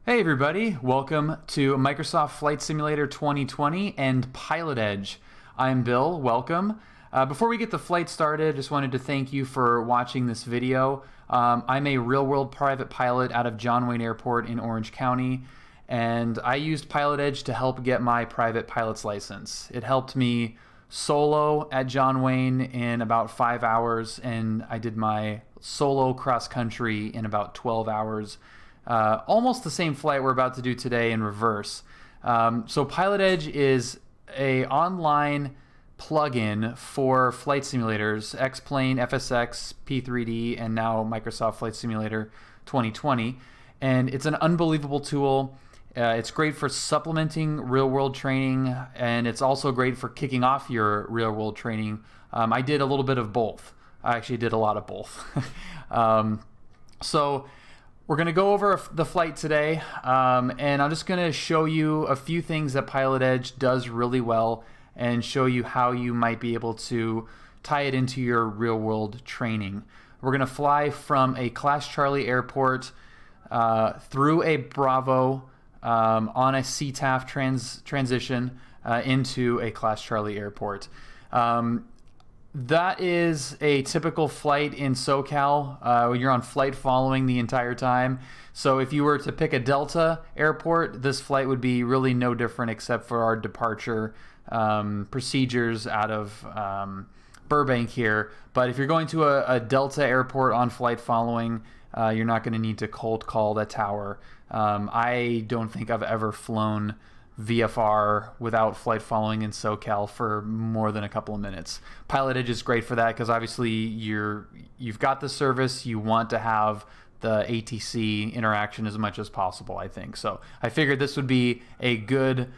Hey everybody, welcome to Microsoft Flight Simulator 2020 and Pilot Edge. I'm Bill, welcome. Before we get the flight started, just wanted to thank you for watching this video. I'm a real-world private pilot out of John Wayne Airport in Orange County, and I used Pilot Edge to help get my private pilot's license. It helped me solo at John Wayne in about 5 hours, and I did my solo cross-country in about 12 hours. Almost the same flight we're about to do today in reverse. So Pilot Edge is a online plugin for flight simulators, X-Plane, FSX, P3D, and now Microsoft Flight Simulator 2020. And it's an unbelievable tool. It's great for supplementing real-world training, and it's also great for kicking off your real-world training. I did a little bit of both. I actually did a lot of both. So we're going to go over the flight today, and I'm just going to show you a few things that Pilot Edge does really well and show you how you might be able to tie it into your real-world training. We're going to fly from a Class Charlie airport through a Bravo on a CTAF transition into a Class Charlie airport. That is a typical flight in SoCal when you're on flight following the entire time. So if you were to pick a Delta airport, this flight would be really no different except for our departure procedures out of Burbank here. But if you're going to a Delta airport on flight following, you're not going to need to cold call that tower. I don't think I've ever flown VFR without flight following in SoCal for more than a couple of minutes. Pilot Edge is great for that because obviously you've got the service, you want to have the ATC interaction as much as possible, I think. So I figured this would be a good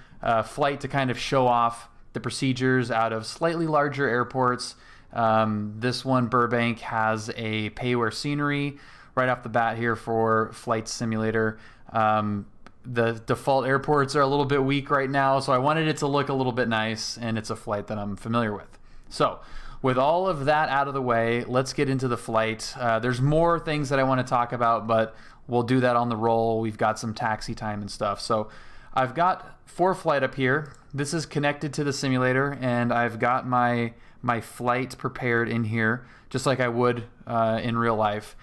flight to kind of show off the procedures out of slightly larger airports. This one, Burbank, has a pay-where scenery right off the bat here for Flight Simulator. The default airports are a little bit weak right now, so I wanted it to look a little bit nice, and it's a flight that I'm familiar with. So with all of that out of the way, let's get into the flight. There's more things that I want to talk about, but we'll do that on the roll. We've got some taxi time and stuff. So I've got ForeFlight up here. This is connected to the simulator, and I've got my flight prepared in here, just like I would in real life.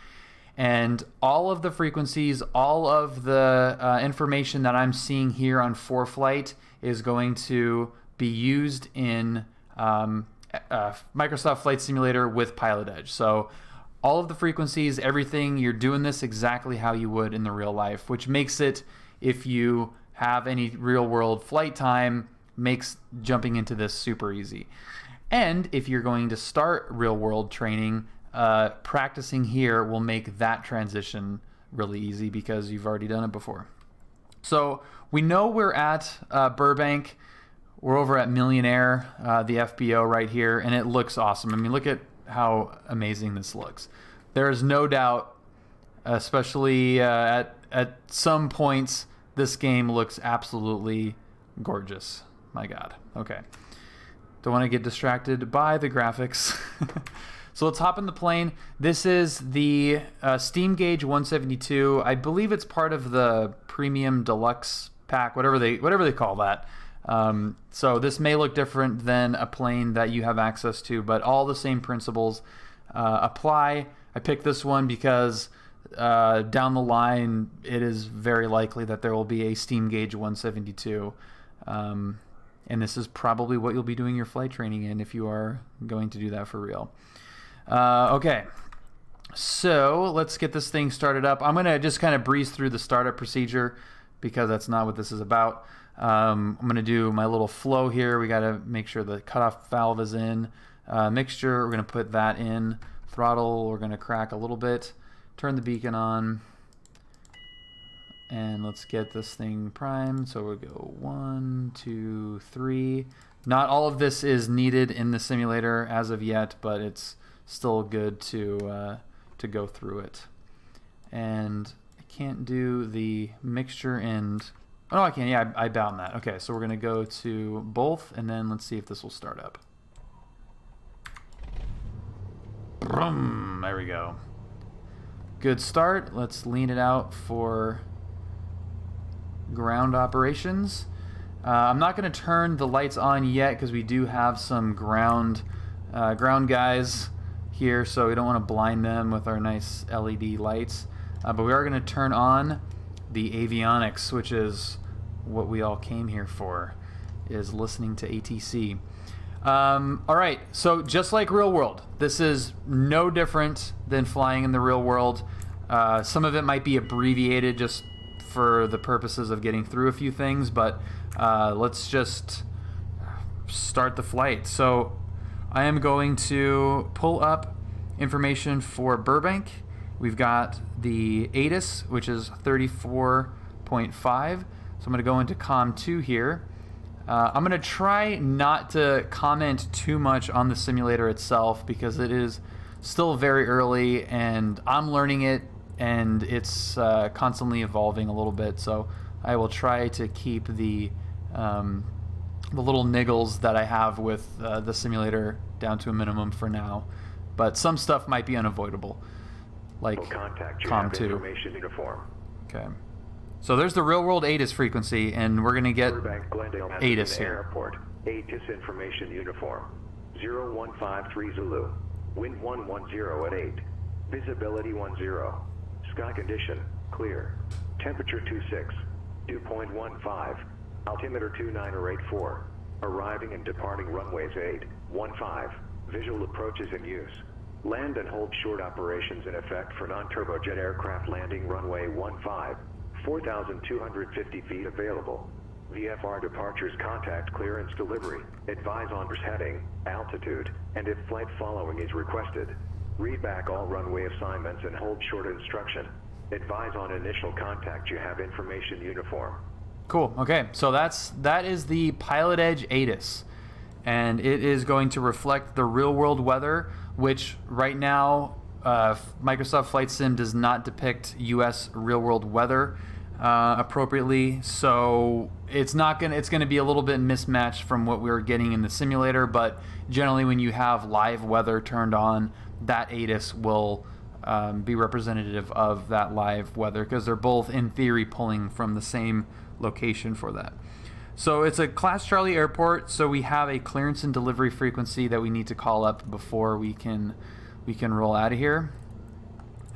And all of the frequencies, all of the information that I'm seeing here on ForeFlight is going to be used in Microsoft Flight Simulator with Pilot Edge. So all of the frequencies, everything, you're doing this exactly how you would in the real life, which makes it, if you have any real world flight time, makes jumping into this super easy. And if you're going to start real world training, practicing here will make that transition really easy because you've already done it before. So we know we're at Burbank. We're over at Millionaire, the FBO right here, and it looks awesome. I mean, look at how amazing this looks. There is no doubt, especially at some points, this game looks absolutely gorgeous. My God. Okay. Don't want to get distracted by the graphics. So let's hop in the plane. This is the Steam Gauge 172. I believe it's part of the Premium Deluxe pack, whatever they call that. So this may look different than a plane that you have access to, but all the same principles apply. I picked this one because down the line, it is very likely that there will be a Steam Gauge 172. And this is probably what you'll be doing your flight training in if you are going to do that for real. Okay, so let's get this thing started up. I'm going to just kind of breeze through the startup procedure because that's not what this is about. I'm going to do my little flow here. We got to make sure the cutoff valve is in. Mixture, we're going to put that in. Throttle, we're going to crack a little bit. Turn the beacon on. And let's get this thing primed. So we'll go 1, 2, 3. Not all of this is needed in the simulator as of yet, but it's still good to go through it. And I can't do the mixture and... Oh, no, I can. Yeah, I bound that. Okay, so we're going to go to both, and then let's see if this will start up. Boom, there we go. Good start. Let's lean it out for ground operations. I'm not going to turn the lights on yet because we do have some ground guys here, so we don't want to blind them with our nice LED lights. But we are going to turn on the avionics, which is what we all came here for, is listening to ATC. All right, so just like real world, this is no different than flying in the real world. Some of it might be abbreviated just for the purposes of getting through a few things, but let's just start the flight. So I am going to pull up information for Burbank. We've got the ATIS, which is 34.5. So I'm going to go into COM 2 here. I'm going to try not to comment too much on the simulator itself because it is still very early and I'm learning it and it's constantly evolving a little bit. So I will try to keep the little niggles that I have with the simulator down to a minimum for now. But some stuff might be unavoidable, like COM 2. Okay. So there's the real-world ATIS frequency, and we're going to get ATIS here. Airport, ATIS information uniform, 0153 Zulu, wind 110 at 8, visibility 10, sky condition, clear, temperature 26, dew point 15, altimeter 2984, arriving and departing runways 8, 15, visual approaches in use. Land and hold short operations in effect for non-turbojet aircraft landing runway 15. 4,250 feet available. VFR departures, contact clearance, delivery. Advise on heading, altitude, and if flight following is requested. Read back all runway assignments and hold short instruction. Advise on initial contact. You have information uniform. Cool. Okay, so that is the Pilot Edge ATIS, and it is going to reflect the real-world weather, which right now Microsoft Flight Sim does not depict U.S. real-world weather appropriately, so it's going to be a little bit mismatched from what we were getting in the simulator. But generally, when you have live weather turned on, that ATIS will be representative of that live weather because they're both, in theory, pulling from the same location for that. So it's a Class Charlie airport, so we have a clearance and delivery frequency that we need to call up before we can roll out of here.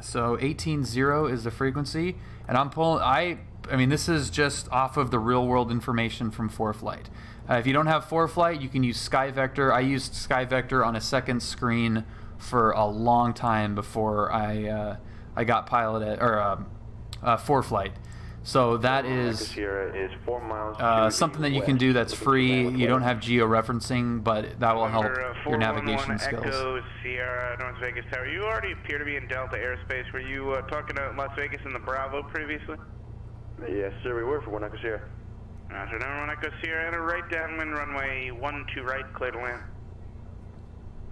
So 18.0 is the frequency, and I'm pulling. I mean, this is just off of the real-world information from ForeFlight. If you don't have ForeFlight, you can use SkyVector. I used SkyVector on a second screen for a long time before I got ForeFlight. So that is 4 miles something that you can do that's free. You don't have geo-referencing, but that will help your navigation skills. Echo Sierra, North Vegas Tower. You already appear to be in Delta airspace. Were you talking to Las Vegas in the Bravo previously? Yes, sir, we were for 1 Echo Sierra. So now 1 Echo Sierra and a right downwind runway 12 right, clear to land.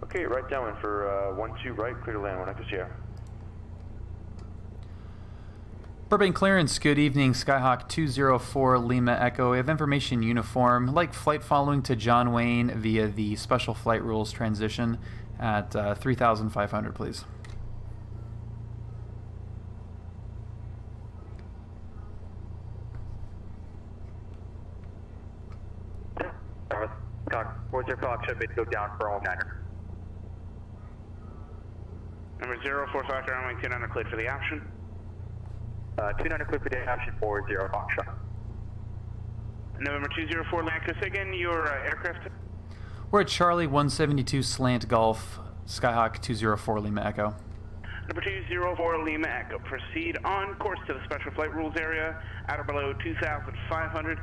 Okay, right downwind for 12 right, clear to land, 1 Echo Sierra. Burbank clearance, good evening, Skyhawk 204 Lima Echo. We have information uniform, like flight following to John Wayne via the special flight rules transition at 3,500, please. What's your clock? Should go down for all niner. Number 045 runway 29 cleared for the option. 29 clear for the option 40 Foxtrot. November 204 Lancaster, again, your aircraft. We're at Charlie 172 Slant Golf, Skyhawk 204 Lima Echo. Number 204 Lima Echo, proceed on course to the special flight rules area, at or below 2,500.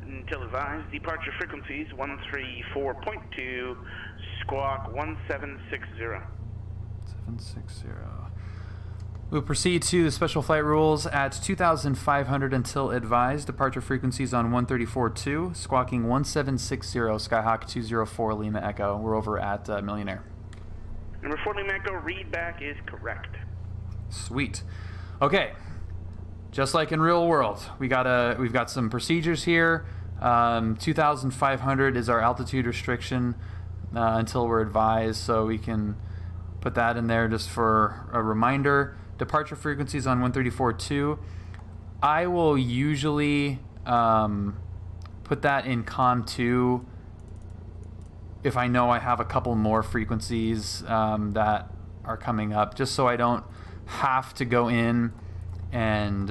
Until advised, departure frequencies 134.2, squawk 1760. 760. We'll proceed to the special flight rules at 2,500 until advised. Departure frequencies on 134.2, squawking 1760, Skyhawk 204 Lima Echo. We're over at Millionaire. Number 4 Lima Echo, read back is correct. Sweet. Okay. Just like in real world, we've got some procedures here. 2,500 is our altitude restriction until we're advised, so we can put that in there just for a reminder. Departure frequencies on 134.2. I will usually put that in COM 2 if I know I have a couple more frequencies that are coming up, just so I don't have to go in and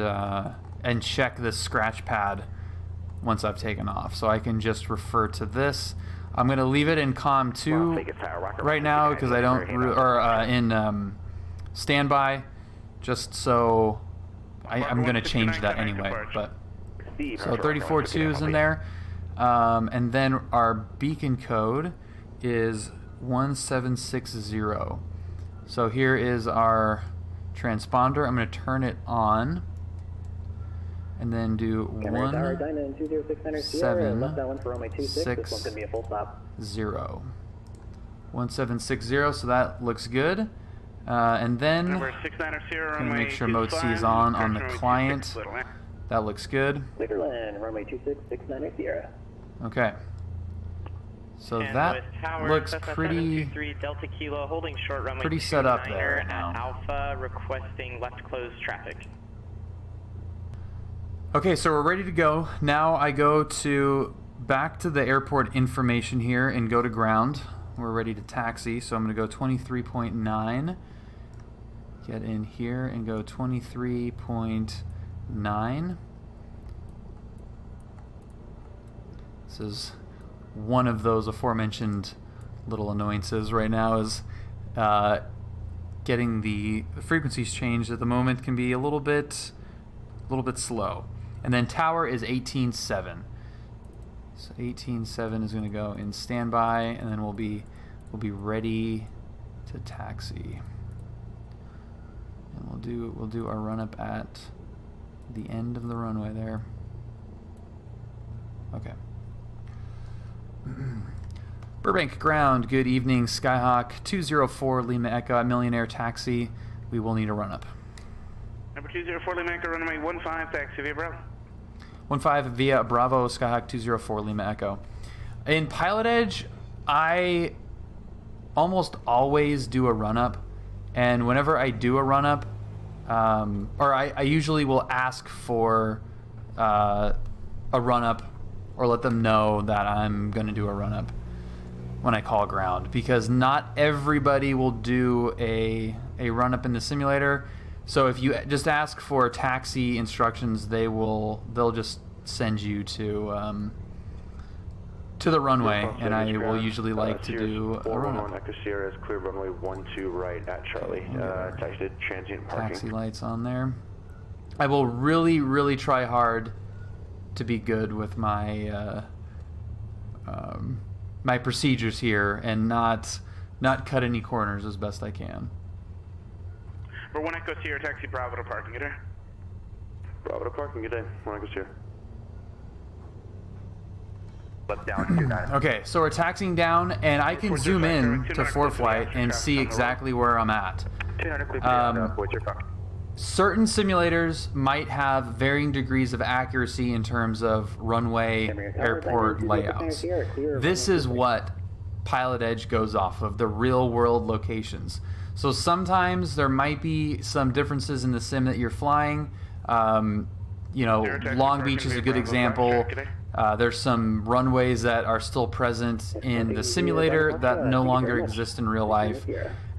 check this scratch pad once I've taken off. So I can just refer to this. I'm going to leave it in COM 2 right now because I don't, in standby, just so I'm going to change that anyway. But so 34.2 is in there. And then our beacon code is 1760. So here is our transponder. I'm going to turn it on and then do 1760. So that looks good. And then I'm going to make sure mode C is on the client. That looks good. Okay. So that looks pretty set up there right now. Alpha requesting left close traffic. Okay, so we're ready to go. Now I go back to the airport information here and go to ground. We're ready to taxi, so I'm going to go 23.9. Get in here and go 23.9. This is one of those aforementioned little annoyances right now, is getting the frequencies changed at the moment can be a little bit slow. And then tower is 18.7. So 18.7 is going to go in standby, and then we'll be ready to taxi. And we'll do our run up at the end of the runway there. Okay. Burbank ground, good evening, Skyhawk 204 Lima Echo, Millionaire taxi. We will need a run up. Number 204 Lima Echo, runway 15, taxi via Bravo. 15 via Bravo, Skyhawk 204 Lima Echo. In Pilot Edge, I almost always do a run up, and whenever I do a run up, I usually will ask for a run up, or let them know that I'm going to do a run up when I call ground, because not everybody will do a run up in the simulator. So if you just ask for taxi instructions, they'll just send you to the runway, and I will usually like to do a run up. Echo Sierra is clear runway 12 right at Charlie. Taxi transient parking. Taxi lights on there. I will really, really try hard to be good with my my procedures here and not cut any corners as best I can. Number 1 Echo Sierra, taxi Bravo to parking, good day. Bravo to parking, good day. 1 Echo Sierra. Left down 29. Okay, so we're taxiing down, and I can zoom in to ForeFlight and see exactly where I'm at. 200 clear what's your phone? Certain simulators might have varying degrees of accuracy in terms of runway airport layouts. This is what Pilot Edge goes off of, the real world locations. So sometimes there might be some differences in the sim that you're flying. Long Beach is a good example. There's some runways that are still present in the simulator that no longer exist in real life.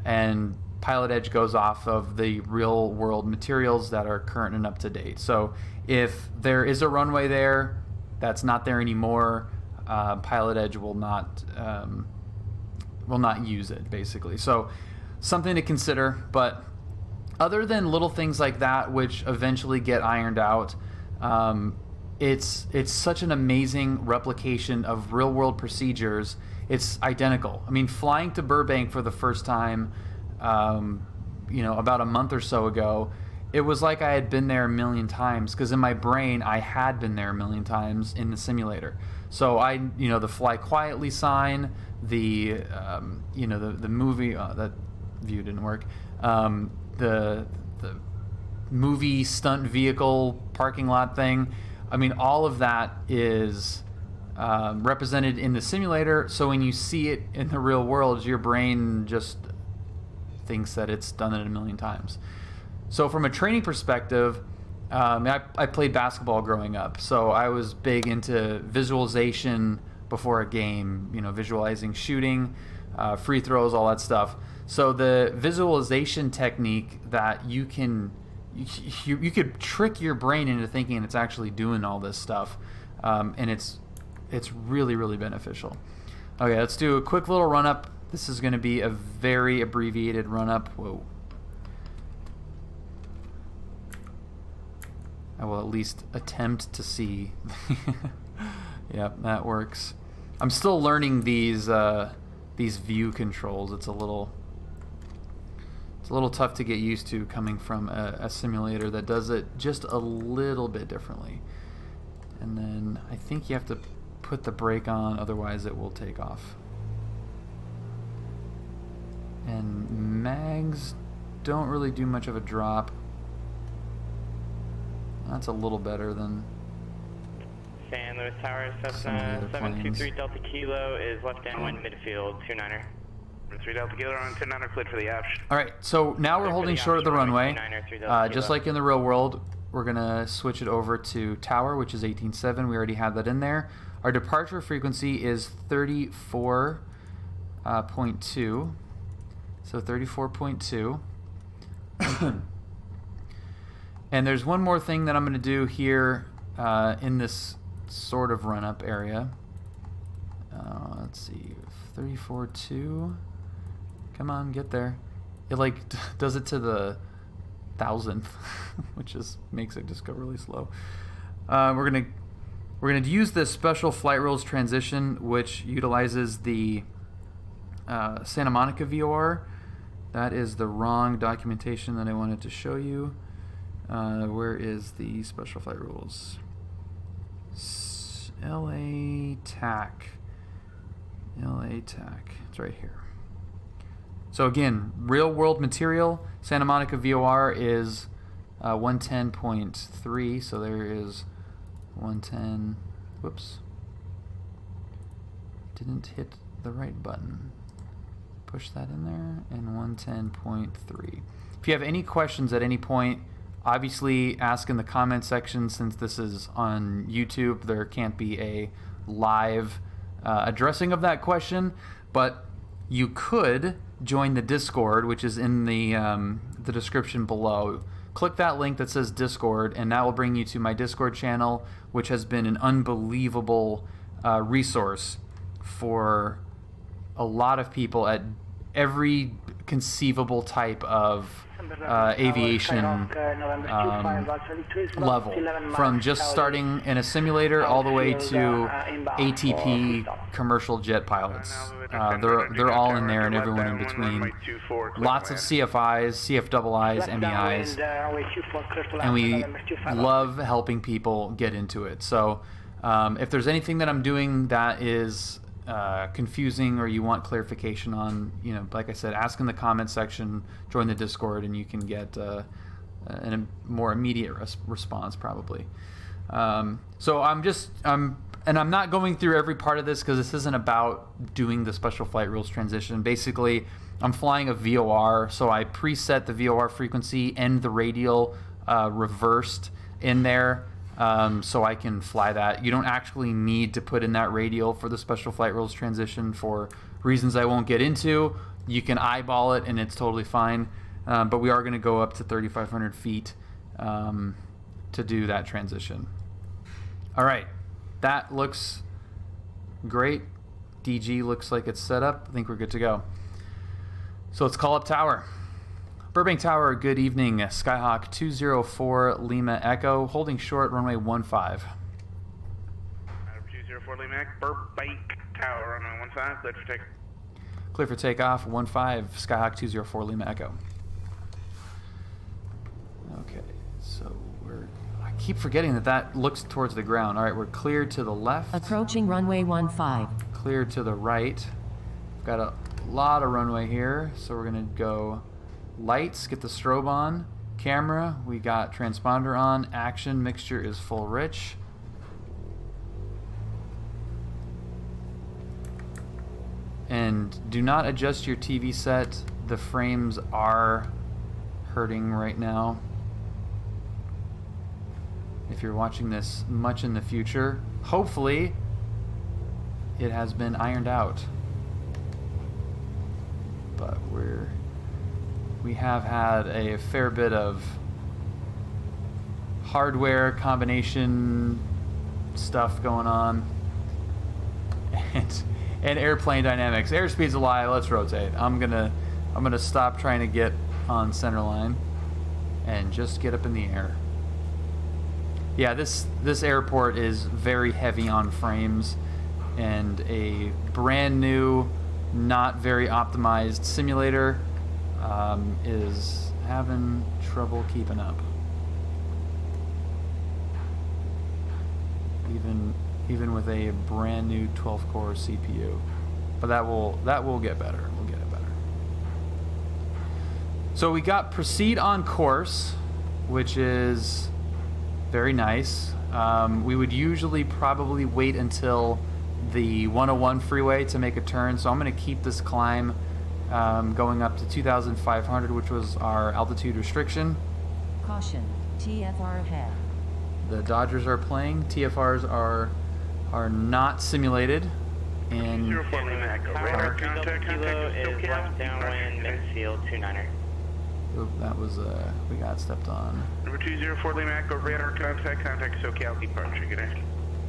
And Pilot Edge goes off of the real world materials that are current and up to date. So if there is a runway there that's not there anymore, Pilot Edge will not use it, basically. So something to consider. But other than little things like that, which eventually get ironed out, it's such an amazing replication of real world procedures. It's identical. I mean, flying to Burbank for the first time, about a month or so ago, it was like I had been there a million times, because in my brain I had been there a million times in the simulator. So the fly quietly sign, the movie, that view didn't work, the movie stunt vehicle parking lot thing. I mean, all of that is represented in the simulator, so when you see it in the real world, your brain just thinks that it's done it a million times. So from a training perspective, I played basketball growing up, so I was big into visualization before a game, visualizing shooting, free throws, all that stuff. So the visualization technique that you could trick your brain into thinking it's actually doing all this stuff, and it's really, really beneficial. Okay, let's do a quick little run-up. This is going to be a very abbreviated run-up. Whoa. I will at least attempt to see. Yep, that works. I'm still learning these view controls. It's a little tough to get used to coming from a simulator that does it just a little bit differently. And then I think you have to put the brake on, otherwise it will take off. And mags don't really do much of a drop. That's a little better than San Luis Tower, Cessna 723 Delta Kilo is left downwind midfield, 29er. 3 Delta Kilo on 10-9er cleared for the aft. Alright, so now we're holding short of the runway. Just like in the real world, we're going to switch it over to tower, which is 18.7. We already have that in there. Our departure frequency is 34.2. So 34.2. And there's one more thing that I'm going to do here in this sort of run-up area. Let's see, 34.2. Come on, get there. It like does it to the 1,000th, which makes it just go really slow. We're gonna use this special flight rules transition, which utilizes the Santa Monica VOR. That is the wrong documentation that I wanted to show you. Where is the special flight rules? LA TAC. LA TAC. It's right here. So again, real world material. Santa Monica VOR is 110.3. So there is 110. Whoops. Didn't hit the right button. Push that in there. And 110.3. If you have any questions at any point, obviously ask in the comment section. Since this is on YouTube, there can't be a live addressing of that question, but you could join the Discord, which is in the description below. Click that link that says Discord, and that will bring you to my Discord channel, which has been an unbelievable resource for a lot of people at every conceivable type of aviation level, from just starting in a simulator all the way to ATP commercial jet pilots. They're all in there, and everyone in between. Lots of CFIs, CFIIs, MEIs, and we love helping people get into it. So if there's anything that I'm doing that is confusing or you want clarification on, like I said, ask in the comment section, join the Discord, and you can get a more immediate response probably. So I'm not going through every part of this because this isn't about doing the special flight rules transition. Basically, I'm flying a VOR, so I preset the VOR frequency and the radial reversed in there. So I can fly that. You don't actually need to put in that radial for the special flight rules transition for reasons I won't get into. You can eyeball it and it's totally fine. But we are going to go up to 3,500 feet to do that transition. All right, that looks great. DG looks like it's set up. I think we're good to go. So let's call up tower. Burbank Tower, good evening. Skyhawk 204 Lima Echo, holding short, runway 15. 204 Lima Echo, Burbank Tower, runway 15, cleared for takeoff. Clear for takeoff, 15, Skyhawk 204 Lima Echo. Okay, so I keep forgetting that looks towards the ground. All right, we're cleared to the left. Approaching runway 15. Cleared to the right. We've got a lot of runway here, so we're gonna go lights, get the strobe on. Camera, we got transponder on. Action, mixture is full rich. And do not adjust your TV set. The frames are hurting right now. if you're watching this much in the future, hopefully it has been ironed out. But we have had a fair bit of hardware combination stuff going on, and airplane dynamics. Airspeed's a lie. Let's rotate. I'm gonna stop trying to get on center line and just get up in the air. Yeah, this airport is very heavy on frames, and a brand new, not very optimized simulator is having trouble keeping up. Even with a brand new 12-core CPU, but that will get better. We'll get it better. So we got proceed on course, which is very nice. We would usually probably wait until the 101 freeway to make a turn, so I'm going to keep this climb going up to 2,500, which was our altitude restriction. Caution, TFR ahead. The Dodgers are playing. TFRs are not simulated. And 04 Lima Echo. Radar contact Kilo is SoCal. left downwind, midfield 29er. oop, that was we got stepped on. Number 204 Lima Echo, radar contact SoCal departure. Good day.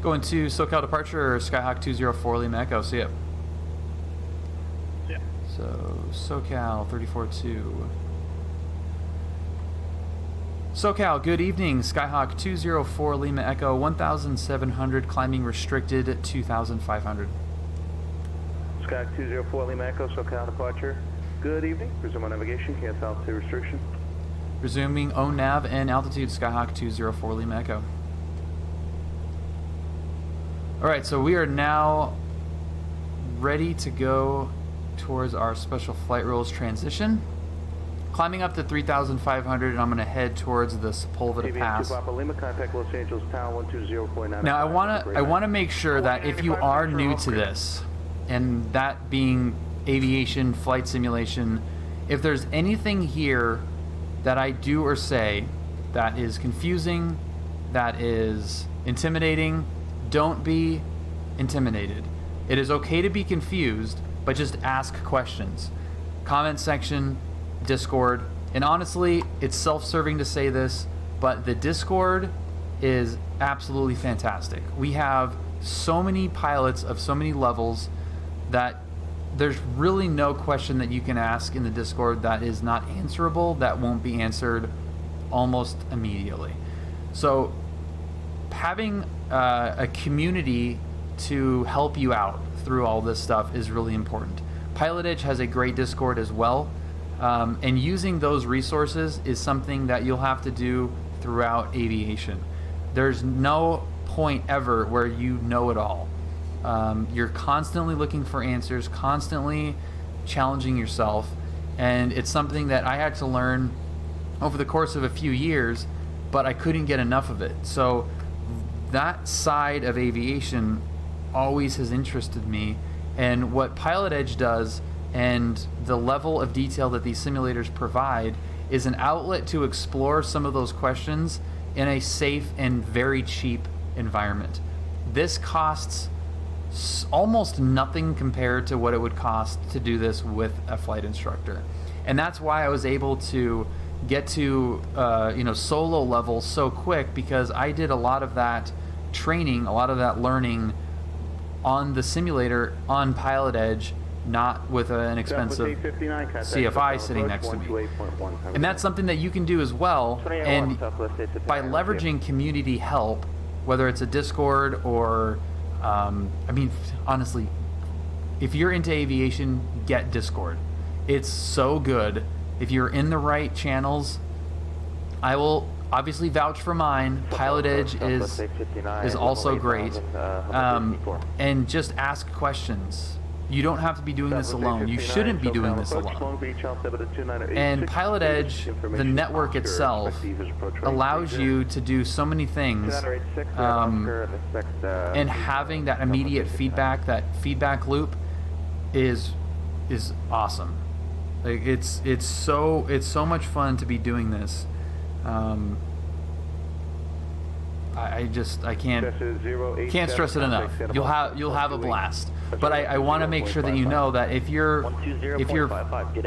Going to SoCal departure, Skyhawk 204 Lima Echo. See ya. Yeah. So SoCal 342. SoCal, good evening. Skyhawk 204 Lima Echo, 1,700, climbing restricted 2,500. Skyhawk 204 Lima Echo, SoCal departure. Good evening. Resume on navigation. Cancel altitude restriction. Resuming own nav and altitude, Skyhawk 204 Lima Echo. Alright, so we are now ready to go towards our special flight rules transition. Climbing up to 3,500, and I'm going to head towards the Sepulveda Pass. Lima, contact Los Angeles Tower 120.9. Now, I want to make sure that if you are new to this, and that being aviation flight simulation, if there's anything here that I do or say that is confusing, that is intimidating, don't be intimidated. It is okay to be confused, but just ask questions. Comment section, Discord, and honestly, it's self-serving to say this, but the Discord is absolutely fantastic. We have so many pilots of so many levels that there's really no question that you can ask in the Discord that is not answerable, that won't be answered almost immediately. So having a community to help you out through all this stuff is really important. Pilot Edge has a great Discord as well. And using those resources is something that you'll have to do throughout aviation. There's no point ever where you know it all. You're constantly looking for answers, constantly challenging yourself, and it's something that I had to learn over the course of a few years, but I couldn't get enough of it. So that side of aviation always has interested me, and what Pilot Edge does and the level of detail that these simulators provide is an outlet to explore some of those questions in a safe and very cheap environment. This costs almost nothing compared to what it would cost to do this with a flight instructor. And that's why I was able to get to solo level so quick, because I did a lot of that training, a lot of that learning on the simulator on Pilot Edge, not with an expensive CFI sitting next to me. And that's something that you can do as well. And by leveraging community help, whether it's a Discord or, honestly, if you're into aviation, get Discord. It's so good. If you're in the right channels, I will obviously vouch for mine. Pilot Edge is also great. And just ask questions. You don't have to be doing this alone. You shouldn't be doing this alone. And Pilot Edge, the network itself, allows you to do so many things. And having that immediate feedback, that feedback loop, is awesome. Like it's so much fun to be doing this. I can't Cessna 087, can't stress it enough. contact Santa You'll Barbara. have a blast. But I want to make sure that you know that if you're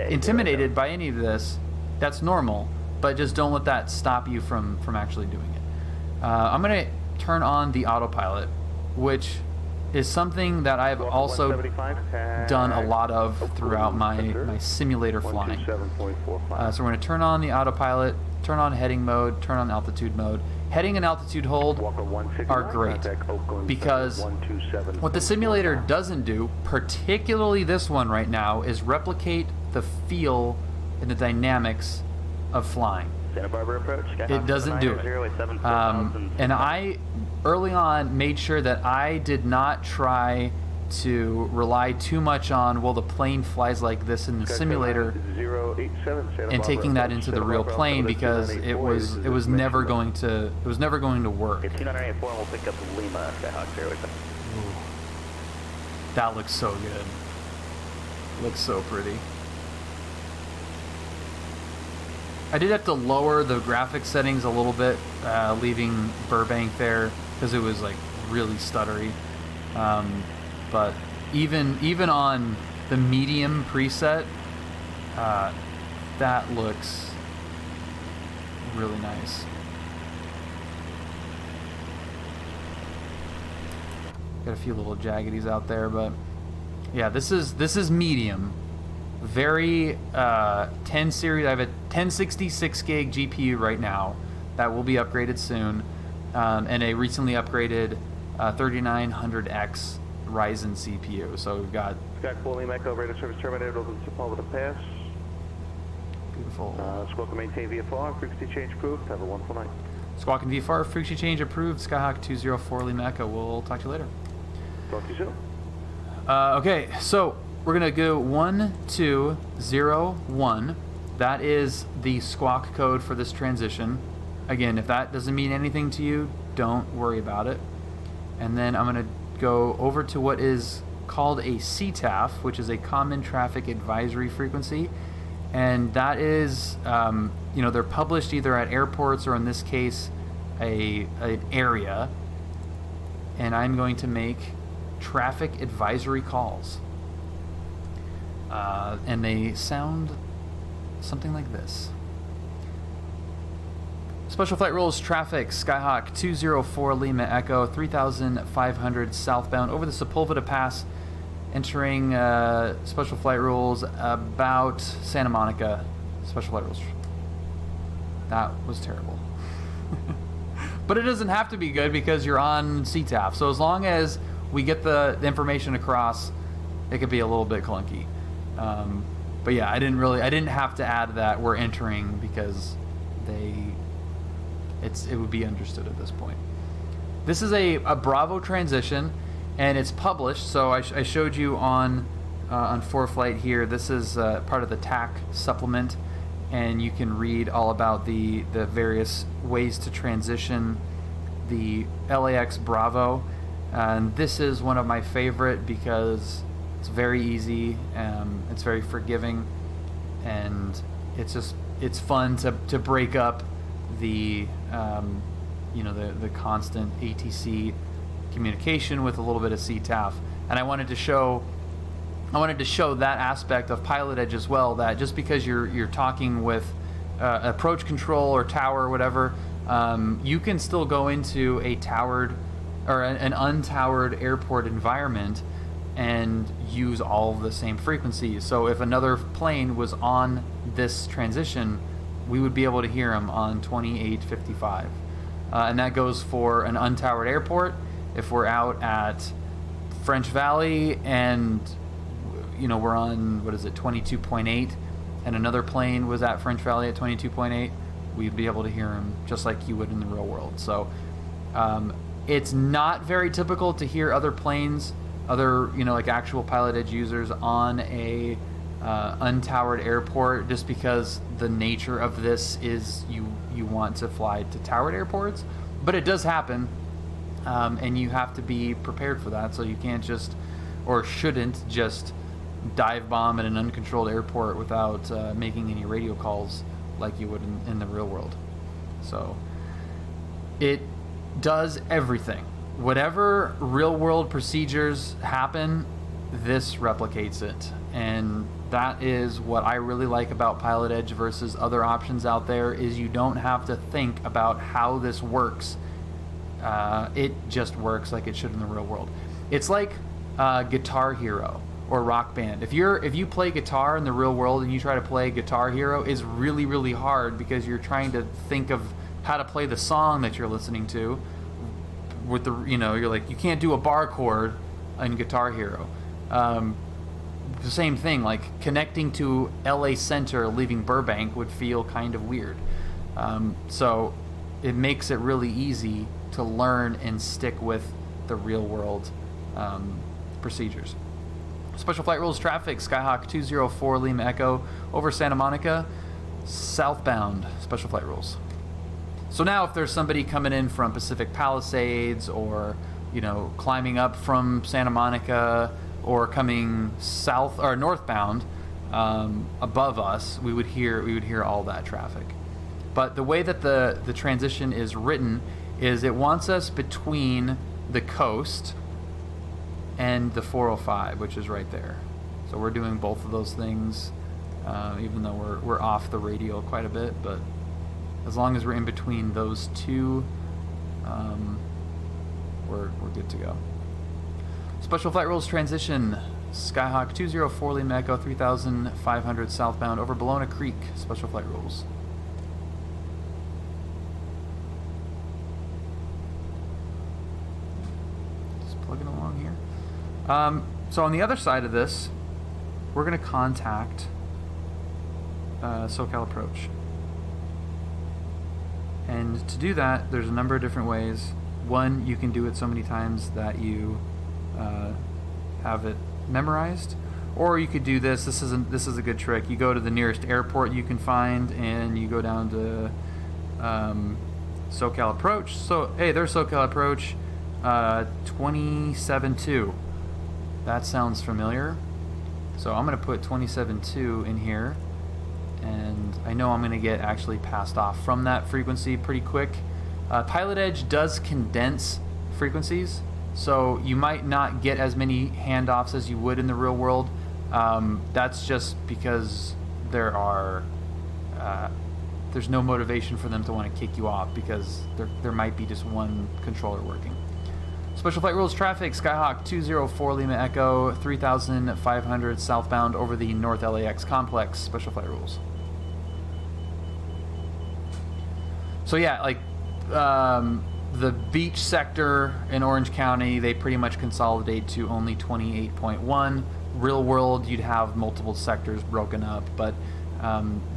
intimidated by any of this, that's normal. But just don't let that stop you from actually doing it. I'm gonna turn on the autopilot, which is something that I've also done a lot of throughout my simulator flying. So we're going to turn on the autopilot, turn on heading mode, turn on altitude mode. Heading and altitude hold are great because what the simulator doesn't do, particularly this one right now, is replicate the feel and the dynamics of flying. Santa Barbara approach. It doesn't do it. And I, early on, made sure that I did not try to rely too much on, well, the plane flies like this in the simulator, and taking that into the real plane, because it was never going to work. It's 2984, and we'll pick up Lima Skyhawk 087. That looks so good. Looks so pretty. I did have to lower the graphics settings a little bit, leaving Burbank there, because it was like really stuttery. But even on the medium preset, that looks really nice. Got a few little jaggedies out there, but yeah, this is medium. Very 10 series. I have a 1066 gig GPU right now that will be upgraded soon, and a recently upgraded 3900X Ryzen CPU. So we've got Sky Quality Echo radar service terminated over the Sepulveda with a pass. Beautiful. Squawk to maintain VFR, frequency change approved. Have a wonderful night. Squawk and VFR, frequency change approved. Skyhawk 204 Lima Echo. We'll talk to you later. Talk to you soon. Okay, so we're gonna go 1201. That is the squawk code for this transition. Again, if that doesn't mean anything to you, don't worry about it. And then I'm gonna go over to what is called a CTAF, which is a Common Traffic Advisory Frequency, and that is, they're published either at airports or, in this case, an area. And I'm going to make traffic advisory calls. And they sound something like this. Special Flight Rules traffic, Skyhawk 204 Lima Echo, 3500 southbound over the Sepulveda Pass, entering Special Flight Rules about Santa Monica. Special Flight Rules. That was terrible. But it doesn't have to be good because you're on CTAF. So as long as we get the information across, it could be a little bit clunky. But yeah, I didn't have to add that we're entering, because it would be understood at this point. This is a Bravo transition, and it's published. So I showed you on 4Flight here. This is part of the TAC supplement, and you can read all about the various ways to transition the LAX Bravo. And this is one of my favorite because it's very easy, it's very forgiving, and it's fun to break up the constant ATC communication with a little bit of CTAF. And I wanted to show that aspect of Pilot Edge as well, that just because you're talking with approach control or tower or whatever, you can still go into a towered or an untowered airport environment and use all of the same frequencies. So if another plane was on this transition, we would be able to hear them on 2855. And that goes for an untowered airport. If we're out at French Valley and we're on, 22.8, and another plane was at French Valley at 22.8, we'd be able to hear them just like you would in the real world. So it's not very typical to hear other planes, like actual Pilot Edge users on a untowered airport, just because the nature of this is you want to fly to towered airports. But it does happen, and you have to be prepared for that. So you can't just, or shouldn't just, dive bomb at an uncontrolled airport without making any radio calls like you would in the real world. So does everything. Whatever real-world procedures happen, this replicates it. And that is what I really like about Pilot Edge versus other options out there, is you don't have to think about how this works. It just works like it should in the real world. It's like Guitar Hero or Rock Band. If you play guitar in the real world and you try to play Guitar Hero, it's really, really hard because you're trying to think of how to play the song that you're listening to with the, you're like, you can't do a bar chord in Guitar Hero. The same thing, like connecting to LA Center leaving Burbank would feel kind of weird. So it makes it really easy to learn and stick with the real world procedures. Special Flight Rules traffic, Skyhawk 204 Lima Echo over Santa Monica, southbound, Special Flight Rules. So now if there's somebody coming in from Pacific Palisades or, climbing up from Santa Monica or coming south or northbound above us, we would hear all that traffic. But the way that the transition is written is it wants us between the coast and the 405, which is right there. So we're doing both of those things, even though we're off the radial quite a bit. But as long as we're in between those two, we're good to go. Special Flight Rules transition, Skyhawk 204 Lima Echo 3500 southbound over Bologna Creek, Special Flight Rules. Just plugging along here. So on the other side of this, we're going to contact SoCal Approach. And to do that, there's a number of different ways. One, you can do it so many times that you have it memorized, or you could do this. This is a good trick. You go to the nearest airport you can find, and you go down to SoCal Approach. So hey, there's SoCal Approach 272. That sounds familiar. So I'm going to put 272 in here, and I know I'm going to get actually passed off from that frequency pretty quick. Pilot Edge does condense frequencies, so you might not get as many handoffs as you would in the real world. That's just because there's no motivation for them to want to kick you off, because there might be just one controller working. Special Flight Rules traffic, Skyhawk 204 Lima Echo 3500 southbound over the North LAX complex, Special Flight Rules. So yeah, like the beach sector in Orange County, they pretty much consolidate to only 28.1. Real world, you'd have multiple sectors broken up, but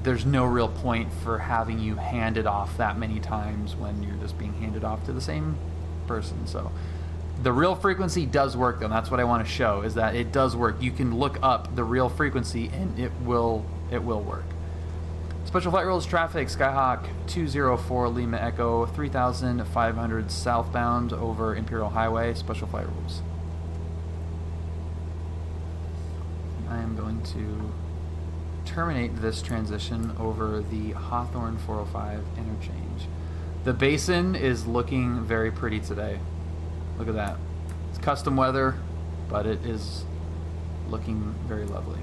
there's no real point for having you hand it off that many times when you're just being handed off to the same person. So the real frequency does work, though. That's what I want to show, is that it does work. You can look up the real frequency and it will work. Special Flight Rules traffic, Skyhawk 204 Lima Echo 3500 southbound over Imperial Highway, Special Flight Rules. I am going to terminate this transition over the Hawthorne 405 interchange. The basin is looking very pretty today. Look at that. It's custom weather, but it is looking very lovely.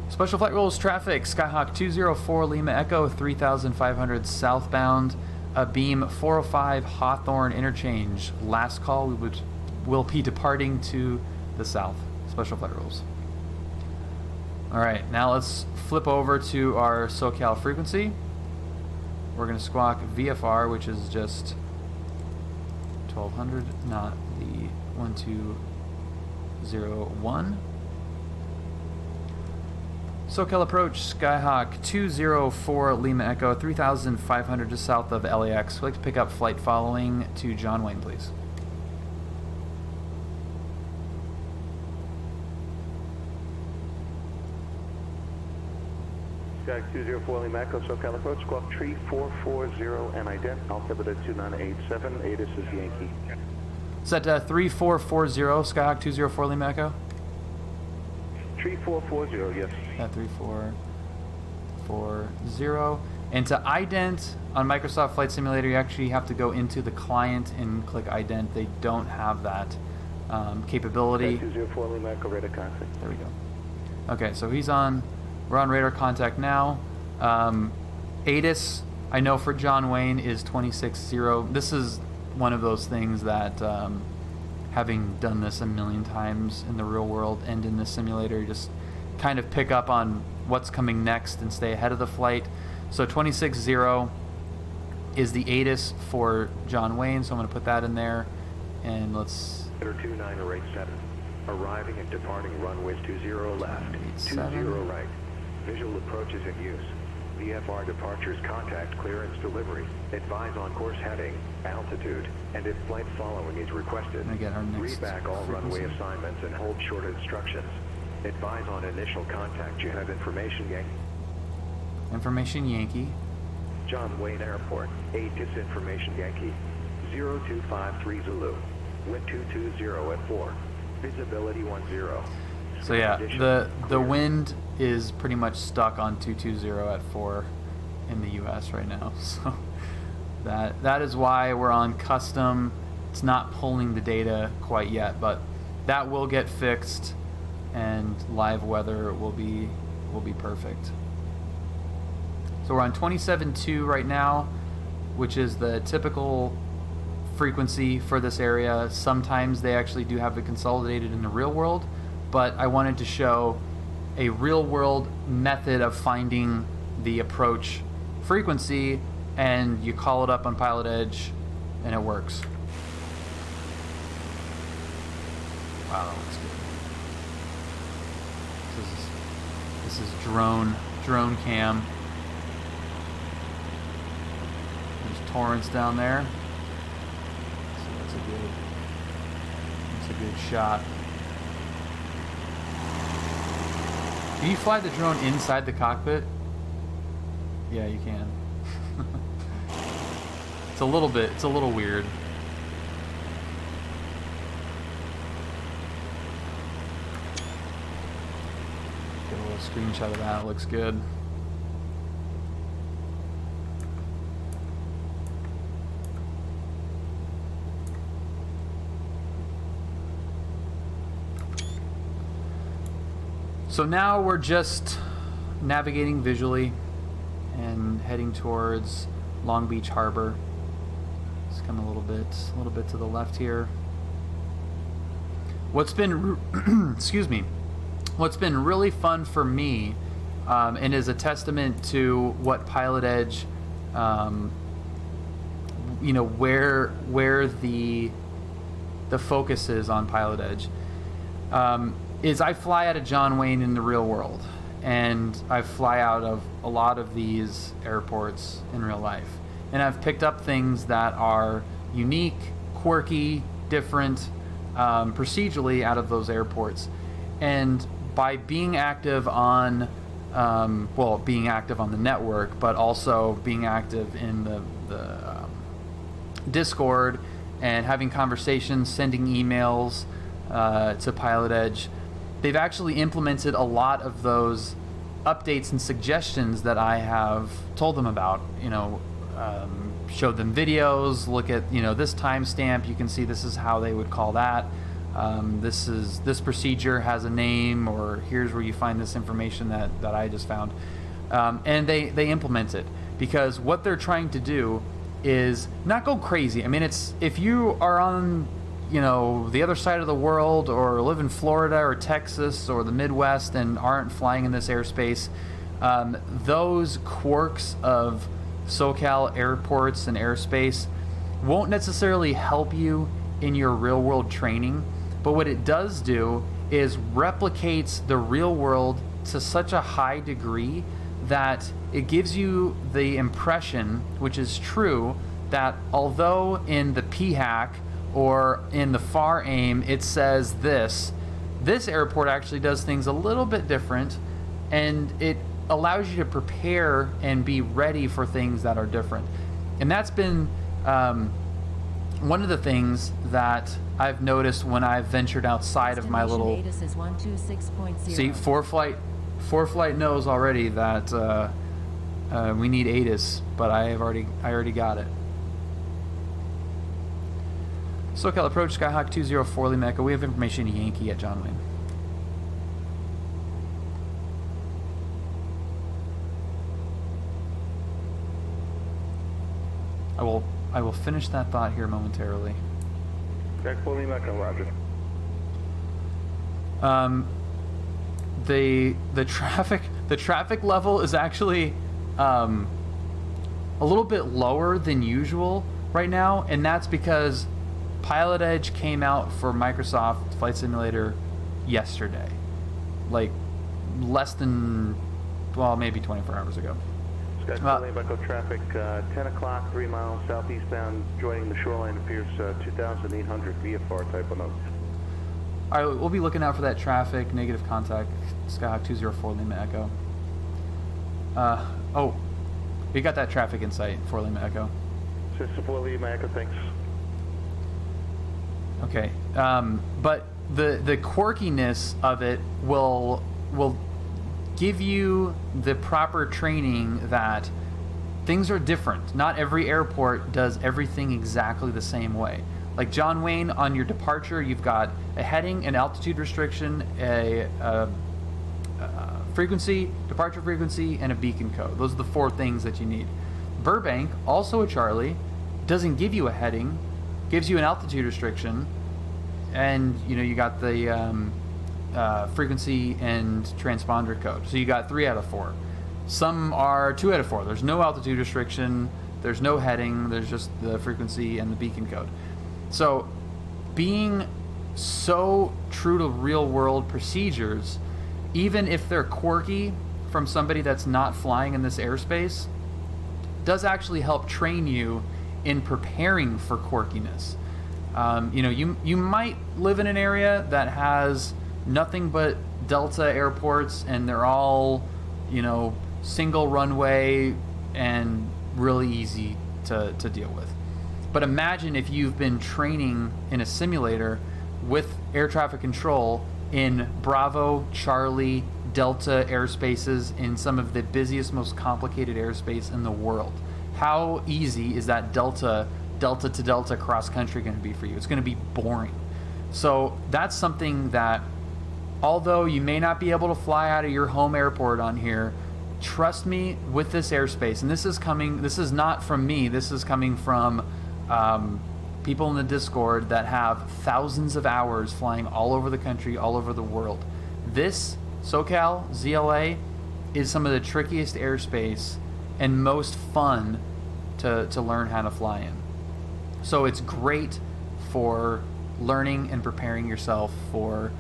Special Flight Rules traffic, Skyhawk 204 Lima Echo 3500 southbound, beam 405 Hawthorne interchange. Last call, will be departing to the south. Special Flight Rules. Alright, now let's flip over to our SoCal frequency. We're going to squawk VFR, which is just 1200, not the 1201. SoCal Approach, Skyhawk 204 Lima Echo 3500 just south of LAX. We'd like to pick up flight following to John Wayne, please. Skyhawk 204 Lima Echo, SoCal Approach, squawk tree 440 and ident, altimeter 2987, ATIS is Yankee. Set 3440, Skyhawk 204 Lima Echo. Tree 440, yes. Yeah, 3440. 040. And to ident on Microsoft Flight Simulator, you actually have to go into the client and click ident. They don't have that capability. 204 Lima Echo radar contact. There we go. Okay, so he's on. We're on radar contact now. ATIS, I know for John Wayne, is 26-0. This is one of those things that, having done this a million times in the real world and in the simulator, you just kind of pick up on what's coming next and stay ahead of the flight. So 26-0 is the ATIS for John Wayne, so I'm going to put that in there. And let's... 29087, arriving and departing runways 20 left, 20 right. Visual approach is in use. VFR departures, contact, clearance, delivery. Advise on course heading, altitude, and if flight following is requested. Read back all runway assignments and hold short instructions. Advise on initial contact. You have information, Yankee. Information Yankee. John Wayne Airport, ATIS information Yankee. 0253 Zulu. Wind 220 at 4. Visibility 10. So yeah, the wind is pretty much stuck on 220 at 4 in the US right now. So that is why we're on custom. It's not pulling the data quite yet, but that will get fixed and live weather will be perfect. So we're on 27.2 right now, which is the typical frequency for this area. Sometimes they actually do have it consolidated in the real world, but I wanted to show a real world method of finding the approach frequency, and you call it up on Pilot Edge and it works. Wow, that looks good. This is drone cam. There's Torrance down there. So that's a good shot. Can you fly the drone inside the cockpit? Yeah, you can. It's a little weird. Get a little screenshot of that, it looks good. So now we're just navigating visually and heading towards Long Beach Harbor. Just come a little bit to the left here. What's been excuse me. What's been really fun for me, and is a testament to what Pilot Edge, where the focus is on Pilot Edge. Is I fly out of John Wayne in the real world, and I fly out of a lot of these airports in real life, and I've picked up things that are unique, quirky, different procedurally out of those airports. And by being active on being active on the network, but also being active in the Discord and having conversations, sending emails to Pilot Edge, they've actually implemented a lot of those updates and suggestions that I have told them about. Showed them videos, look at this timestamp, you can see this is how they would call that. This procedure has a name, or here's where you find this information that I just found. And they implement it, because what they're trying to do is not go crazy. I mean, if you are on the other side of the world, or live in Florida or Texas or the Midwest and aren't flying in this airspace, those quirks of SoCal airports and airspace won't necessarily help you in your real world training. But what it does do is replicates the real world to such a high degree that it gives you the impression, which is true, that although in the PHAC or in the FAR AIM it says this airport actually does things a little bit different, and it allows you to prepare and be ready for things that are different. And that's been one of the things that I've noticed when I've ventured outside of my little... See, 4 Flight knows already that We need ATIS, but I already got it. SoCal approach, Skyhawk 204 Lima Echo. We have information Yankee at John Wayne. I will finish that thought here momentarily. Sky 4 Lima Echo, roger. The traffic level is actually a little bit lower than usual right now, and that's because Pilot Edge came out for Microsoft Flight Simulator yesterday, like less than, well, maybe 24 hours ago. Sky 4 Lima Echo traffic, 10 o'clock, 3 miles southeastbound, joining the shoreline appears 2,800 VFR type of notes. All right, we'll be looking out for that traffic, negative contact, Skyhawk 204 Lima Echo. Oh, we got that traffic in sight, 4 Lima Echo. System 4 Lima Echo, thanks. Okay, but the quirkiness of it will give you the proper training that things are different. Not every airport does everything exactly the same way. Like John Wayne, on your departure, you've got a heading, an altitude restriction, a frequency, departure frequency, and a beacon code. Those are the 4 things that you need. Burbank, also a Charlie, doesn't give you a heading, gives you an altitude restriction, and you got the frequency and transponder code. So you got 3 out of 4. Some are 2 out of 4. There's no altitude restriction, there's no heading, there's just the frequency and the beacon code. So being so true to real world procedures, even if they're quirky from somebody that's not flying in this airspace, does actually help train you in preparing for quirkiness. You might live in an area that has nothing but Delta airports, and they're all, single runway and really easy to deal with. But imagine if you've been training in a simulator with air traffic control in Bravo, Charlie, Delta airspaces, in some of the busiest, most complicated airspace in the world. How easy is that Delta to Delta cross country going to be for you? It's going to be boring. So that's something that, although you may not be able to fly out of your home airport on here, trust me with this airspace. And this is not from me, this is coming from people in the Discord that have thousands of hours flying all over the country, all over the world. This SoCal, ZLA, is some of the trickiest airspace and most fun to learn how to fly in. So it's great for learning and preparing yourself for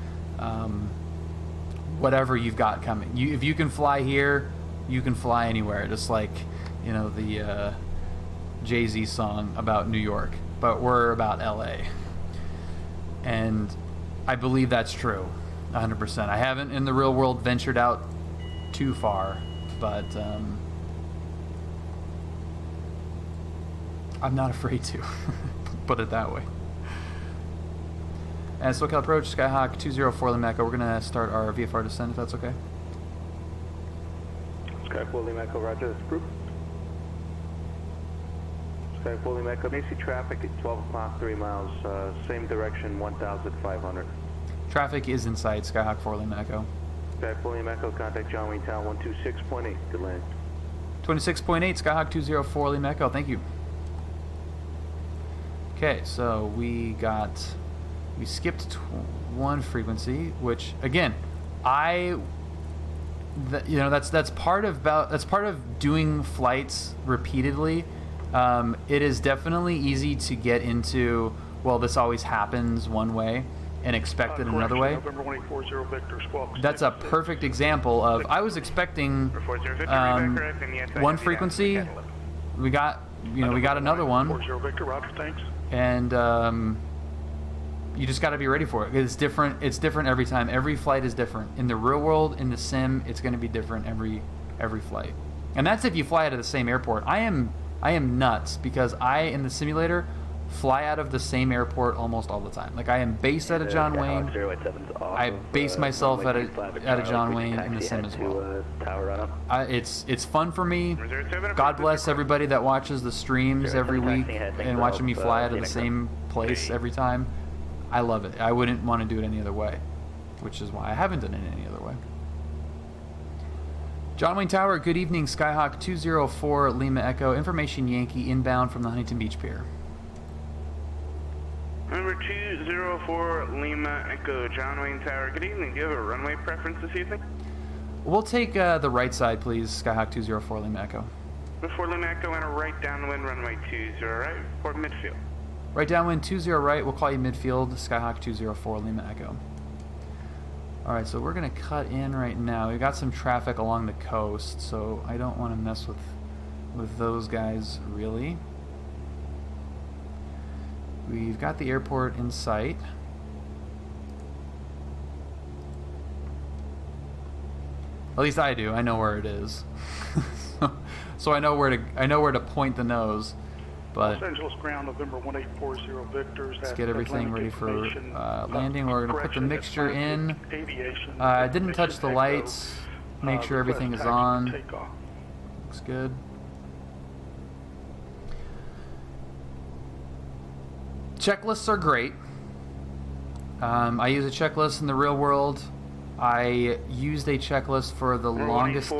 whatever you've got coming. If you can fly here, you can fly anywhere. Just like, the Jay-Z song about New York, but we're about LA. And I believe that's true, 100%. I haven't in the real world ventured out too far, but I'm not afraid to, put it that way. And SoCal approach, Skyhawk 204 Lima Echo. We're going to start our VFR descent, if that's okay. Sky 4 Lima Echo, roger, that's approved. Sky 4 Lima Echo, AC traffic at 12 o'clock, 3 miles, same direction, 1,500. Traffic is in sight, Skyhawk 4 Lima Echo. Sky 4 Lima Echo, contact John Wayne Tower 126.8, good land. 26.8, Skyhawk 204 Lima Echo, thank you. Okay, so we skipped one frequency, which again, that's part of doing flights repeatedly. It is definitely easy to get into, well, this always happens one way and expect it another way. That's a perfect example of, I was expecting one frequency, we got another one, and you just got to be ready for it. It's different every time. Every flight is different. In the real world, in the sim, it's going to be different every flight. And that's if you fly out of the same airport. I am nuts because in the simulator, fly out of the same airport almost all the time. Like I am based out of John Wayne. I base myself out of John Wayne in the sim as well. It's fun for me. God bless everybody that watches the streams every week and watching me fly out of the same place every time. I love it. I wouldn't want to do it any other way, which is why I haven't done it any other way. John Wayne Tower, good evening. Skyhawk 204 Lima Echo, information Yankee inbound from the Huntington Beach Pier. Number 204 Lima Echo, John Wayne Tower, good evening. Do you have a runway preference this evening? We'll take the right side, please. Skyhawk 204 Lima Echo. Before Lima Echo and a right downwind runway 20 right for midfield. Right downwind 20 right, we'll call you midfield. Skyhawk 204 Lima Echo. Alright, so we're going to cut in right now. We've got some traffic along the coast, so I don't want to mess with those guys, really. We've got the airport in sight. At least I do. I know where it is. So I know where to point the nose. But Los Angeles ground, November 1840 Victors. Let's get everything ready for landing. We're going to put the mixture in. Aviation. Didn't touch the lights. Make sure everything is on. Looks good. Checklists are great. I use a checklist in the real world. I used a checklist for the longest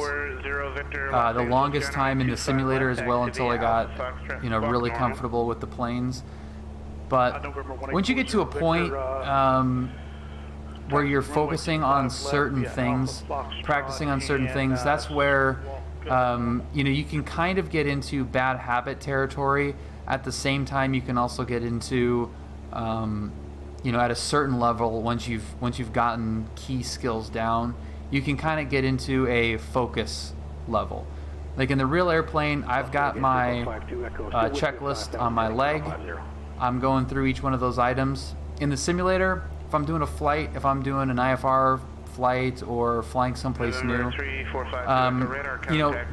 time in the simulator as well until I got, really comfortable with the planes. But once you get to a point where you're focusing on certain things, practicing on certain things, that's where you can kind of get into bad habit territory. At the same time, you can also get into at a certain level, once you've gotten key skills down, you can kind of get into a focus level. Like in the real airplane, I've got my checklist on my leg. I'm going through each one of those items. In the simulator, if I'm doing a flight, if I'm doing an IFR flight or flying someplace new,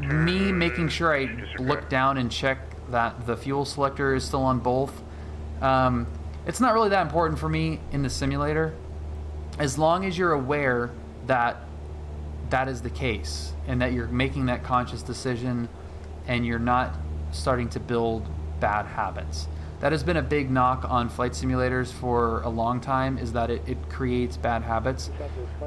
me making sure I look down and check that the fuel selector is still on both. It's not really that important for me in the simulator, as long as you're aware that that is the case and that you're making that conscious decision and you're not starting to build bad habits. That has been a big knock on flight simulators for a long time, is that it creates bad habits.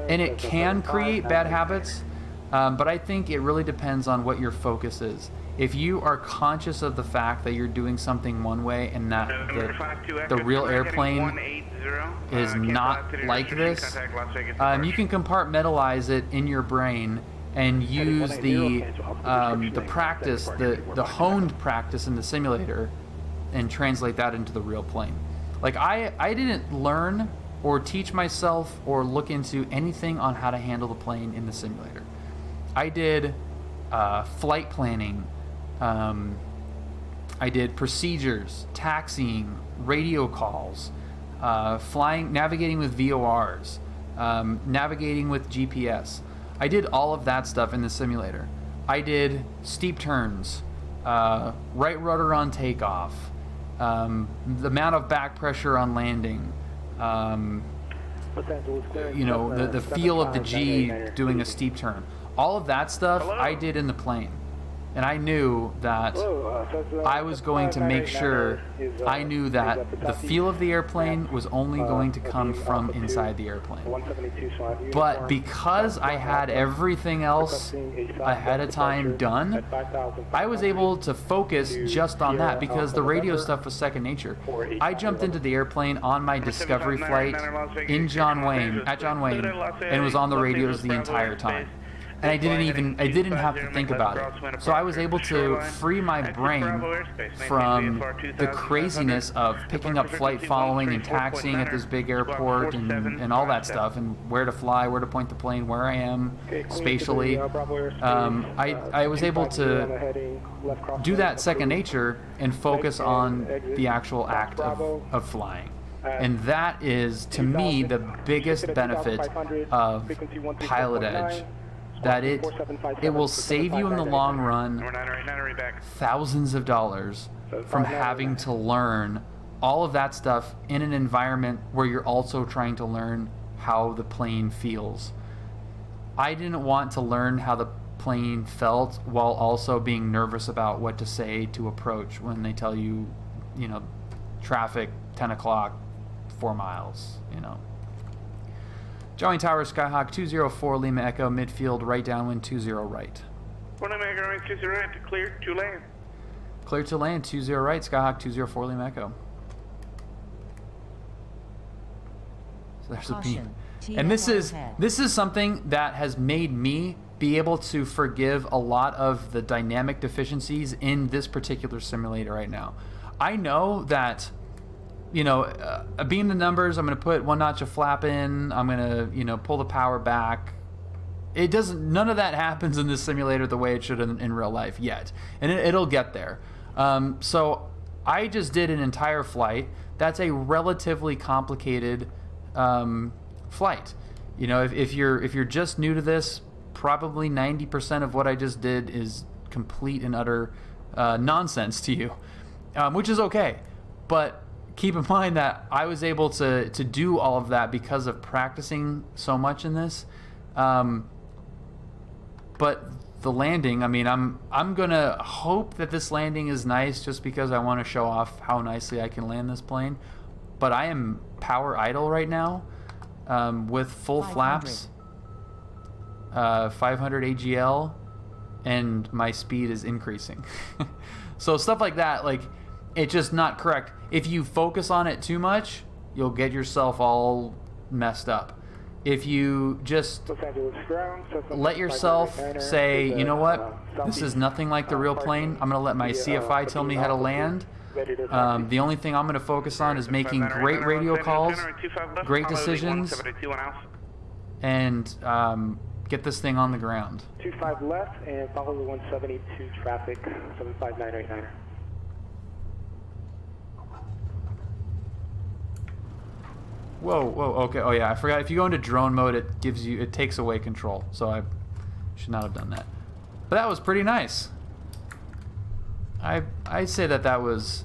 And it can create bad habits, but I think it really depends on what your focus is. If you are conscious of the fact that you're doing something one way and that the real airplane is not like this, you can compartmentalize it in your brain and use the practice, the honed practice in the simulator, and translate that into the real plane. Like I didn't learn or teach myself or look into anything on how to handle the plane in the simulator. I did flight planning. I did procedures, taxiing, radio calls, navigating with VORs, navigating with GPS. I did all of that stuff in the simulator. I did steep turns, right rudder on takeoff, the amount of back pressure on landing, the feel of the G doing a steep turn. All of that stuff I did in the plane. And I knew that I was going to make sure I knew that the feel of the airplane was only going to come from inside the airplane. But because I had everything else ahead of time done, I was able to focus just on that because the radio stuff was second nature. I jumped into the airplane on my discovery flight at John Wayne, and was on the radios the entire time. And I didn't have to think about it. So I was able to free my brain from the craziness of picking up flight following and taxiing at this big airport and all that stuff, and where to fly, where to point the plane, where I am spatially. I was able to do that second nature and focus on the actual act of flying. And that is, to me, the biggest benefit of Pilot Edge. That it will save you in the long run thousands of dollars from having to learn all of that stuff in an environment where you're also trying to learn how the plane feels. I didn't want to learn how the plane felt while also being nervous about what to say to approach when they tell you, you know, traffic 10 o'clock, 4 miles, you know. Joey Tower, Skyhawk 204 Lima Echo, midfield, right downwind 20 right. 1 Lima Echo, right 20 right, clear to land. Clear to land 20 right, Skyhawk 204 Lima Echo. So there's a beam. And this is something that has made me be able to forgive a lot of the dynamic deficiencies in this particular simulator right now. I know that, you know, beam the numbers, I'm going to put 1 notch of flap in, I'm going to, you know, pull the power back. It doesn't, none of that happens in this simulator the way it should in real life yet. And it'll get there. So I just did an entire flight. That's a relatively complicated flight. You know, if you're just new to this, probably 90% of what I just did is complete and utter nonsense to you, which is okay. But keep in mind that I was able to do all of that because of practicing so much in this. But the landing, I mean, I'm gonna hope that this landing is nice just because I want to show off how nicely I can land this plane. But I am power idle right now with full 500. flaps, 500 AGL, and my speed is increasing. So stuff like that, like, it's just not correct. If you focus on it too much, you'll get yourself all messed up. If you just let yourself say, you know what, this is nothing like the real plane, I'm going to let my CFI tell me how to land. The only thing I'm going to focus on is making great radio calls, great decisions, and get this thing on the ground. 25 left and follow the 172 traffic, 75989. Whoa, okay. Oh yeah, I forgot. If you go into drone mode, it takes away control. So I should not have done that. But that was pretty nice. I'd say that was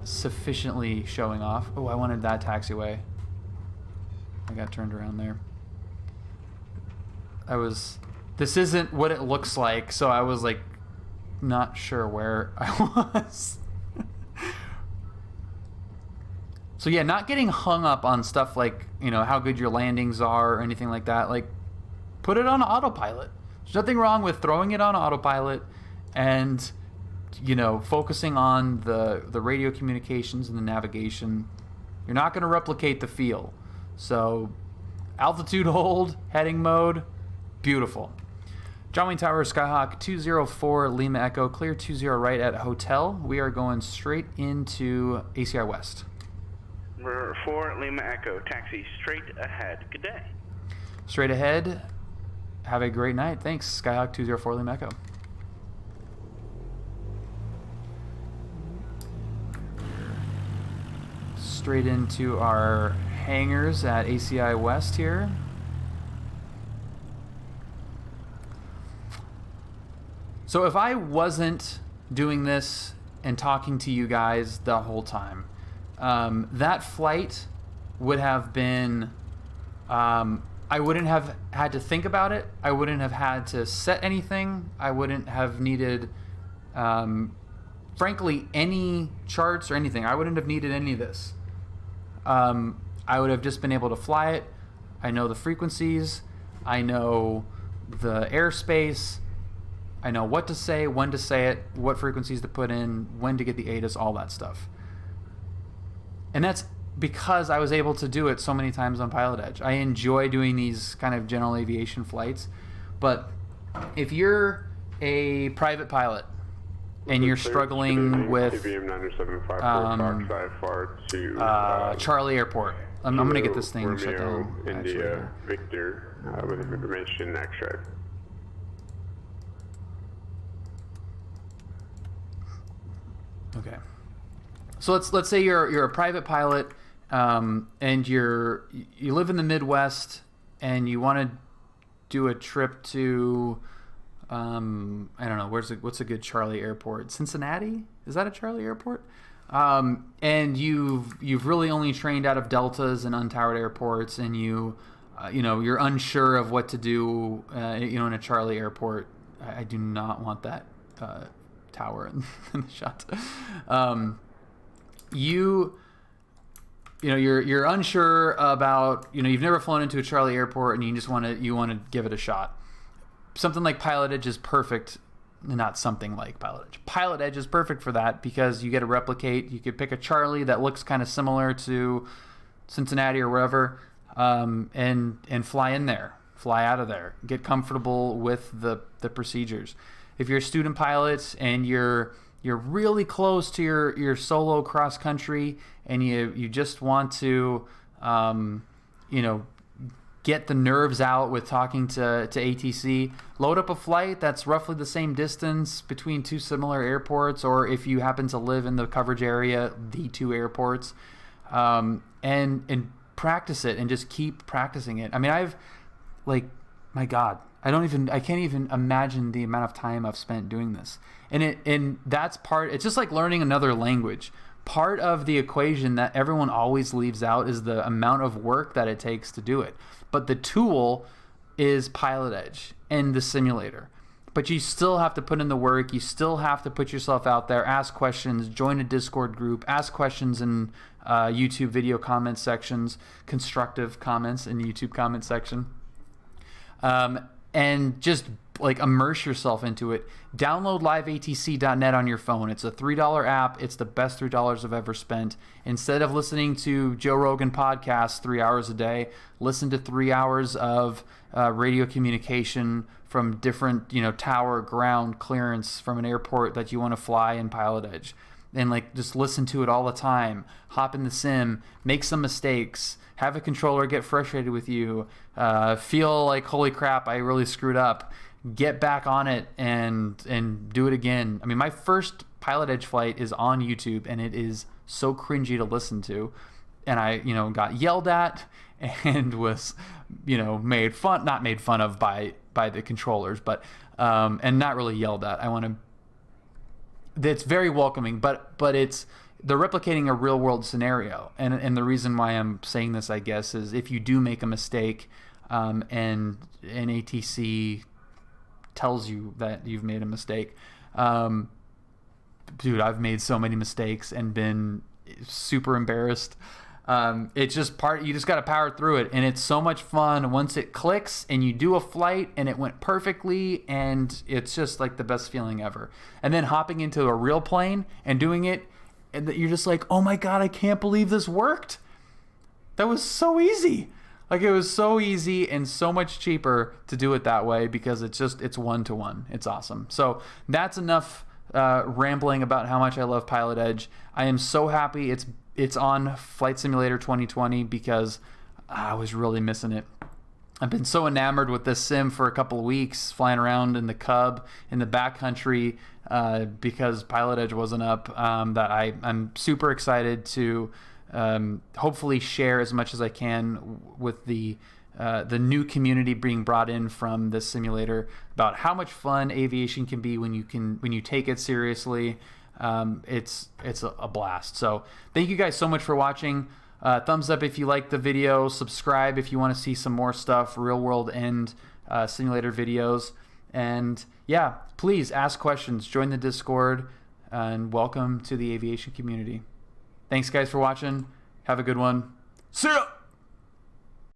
sufficiently showing off. Oh, I wanted that taxiway. I got turned around there. This isn't what it looks like, so I was like not sure where I was. So yeah, not getting hung up on stuff like, you know, how good your landings are or anything like that. Like, put it on autopilot. There's nothing wrong with throwing it on autopilot and, you know, focusing on the radio communications and the navigation. You're not going to replicate the feel. So altitude hold, heading mode, beautiful. John Wayne Tower, Skyhawk 204 Lima Echo, clear 20 right at hotel. We are going straight into ACI West. We're 4 Lima Echo, taxi straight ahead. Good day. Straight ahead. Have a great night. Thanks, Skyhawk 204 Lima Echo. Straight into our hangars at ACI West here. So if I wasn't doing this and talking to you guys the whole time, that flight would have been, I wouldn't have had to think about it. I wouldn't have had to set anything. I wouldn't have needed, frankly, any charts or anything. I wouldn't have needed any of this. I would have just been able to fly it. I know the frequencies. I know the airspace. I know what to say, when to say it, what frequencies to put in, when to get the ATIS, all that stuff. And that's because I was able to do it so many times on Pilot Edge. I enjoy doing these kind of general aviation flights. But if you're a private pilot and you're struggling with Charlie Airport, I'm going to get this thing shut down. India, Victor, with information extract. Okay. So let's say you're a private pilot, and you live in the Midwest, and you want to do a trip to, I don't know, what's a good Charlie airport? Cincinnati? Is that a Charlie airport? and you've really only trained out of deltas and untowered airports, and you're unsure of what to do, in a Charlie airport. I do not want that tower in the shot. You're unsure about, you've never flown into a Charlie airport, and you want to give it a shot. Something like Pilot Edge is perfect. Not something like Pilot Edge. Pilot Edge is perfect for that because you get to replicate. You could pick a Charlie that looks kind of similar to Cincinnati or wherever, and fly in there, fly out of there, get comfortable with the procedures. If you're a student pilot and you're really close to your solo cross country, and you just want to get the nerves out with talking to ATC, load up a flight that's roughly the same distance between two similar airports, or if you happen to live in the coverage area, the two airports, and practice it and just keep practicing it. I mean, my God, I can't even imagine the amount of time I've spent doing this. And that's it's just like learning another language. Part of the equation that everyone always leaves out is the amount of work that it takes to do it. But the tool is Pilot Edge and the simulator. But you still have to put in the work. You still have to put yourself out there, ask questions, join a Discord group, ask questions in YouTube video comment sections, constructive comments in the YouTube comment section. And just immerse yourself into it. Download liveatc.net on your phone. It's a $3 app. It's the best $3 I've ever spent. Instead of listening to Joe Rogan podcasts 3 hours a day, listen to 3 hours of radio communication from different, tower, ground, clearance from an airport that you want to fly in Pilot Edge. And just listen to it all the time. Hop in the sim, make some mistakes, have a controller get frustrated with you, feel like, holy crap, I really screwed up. Get back on it and do it again. I mean, my first Pilot Edge flight is on YouTube, and it is so cringy to listen to. And I, got yelled at and was, not made fun of by the controllers, but and not really yelled at. It's very welcoming, but they're replicating a real world scenario. And the reason why I'm saying this, I guess, is if you do make a mistake, and an ATC tells you that you've made a mistake, dude, I've made so many mistakes and been super embarrassed. It's just you just got to power through it, and it's so much fun once it clicks and you do a flight and it went perfectly, and it's just like the best feeling ever. And then hopping into a real plane and doing it, and you're just like, oh my God, I can't believe this worked. That was so easy. It was so easy and so much cheaper to do it that way because it's one-to-one. It's awesome. So that's enough rambling about how much I love Pilot Edge. I am so happy it's on Flight Simulator 2020 because I was really missing it. I've been so enamored with this sim for a couple of weeks, flying around in the Cub in the backcountry because Pilot Edge wasn't up, that I'm super excited to hopefully share as much as I can with the new community being brought in from this simulator about how much fun aviation can be when you take it seriously. It's a blast. So thank you guys so much for watching. Thumbs up if you like the video. Subscribe if you want to see some more stuff, real world and simulator videos. And yeah, please ask questions, join the Discord, and welcome to the aviation community. Thanks guys for watching. Have a good one. See ya!